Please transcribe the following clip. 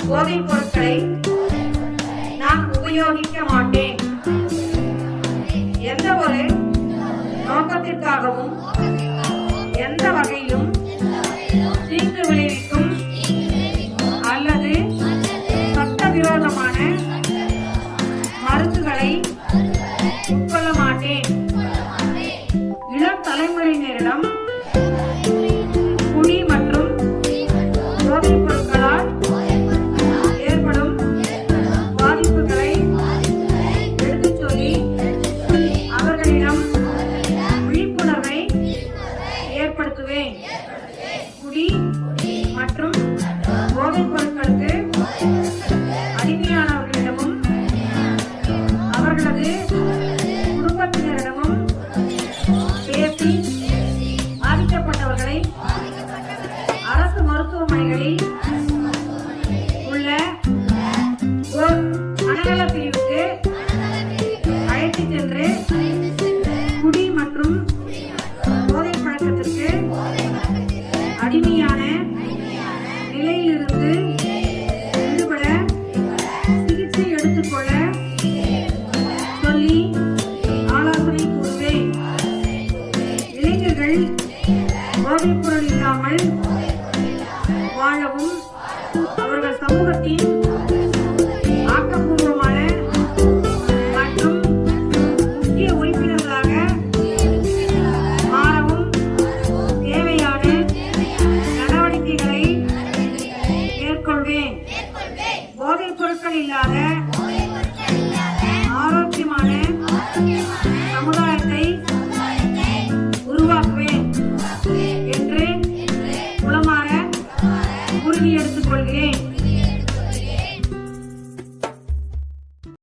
போதைப் பொருட்களை நான் உபயோகிக்க மாட்டேன். எந்த ஒரு நோக்கத்திற்காகவும் எந்த வகையிலும் தீங்கு விளைவிக்கும் அல்லது சட்டவிரோதமான மருந்துகளை உட்கொள்ள மாட்டேன். இளம் தலைமுறையினரிடம் குடி மற்றும் போதைப் பொருட்களால் ஏற்படும் பாதிப்புகளை எடுத்துச் சொல்லி அவர்களிடம் விழிப்புணர்வை ஏற்படுத்துவேன். குடி மற்றும் போதைப் பொருட்களுக்கு அடிமையானவர்களிடமும் அவர்களது குடும்பத்தினரிடமும் பேசி பாதிக்கப்பட்டவர்களை அரசு மருத்துவமனைகளில் உள்ள மனநல பிரிவுக்கு அழைத்துச் சென்று குடி மற்றும் போதை பழக்கத்திற்கு அடிமையான நிலையிலிருந்து விடுபட சிகிச்சை எடுத்துக்கொள்ள சொல்லி ஆலோசனை கூறுவேன். இளைஞர்கள் போதைப் பொருள் இல்லாமல் வாழவும் அவர்கள் சமூகத்தின் ஆக்கப்பூர்வமான மற்றும் முக்கிய உறுப்பினர்களாக மாறவும் தேவையான நடவடிக்கைகளை மேற்கொள்வேன். போதைப் பொருட்கள் இல்லாத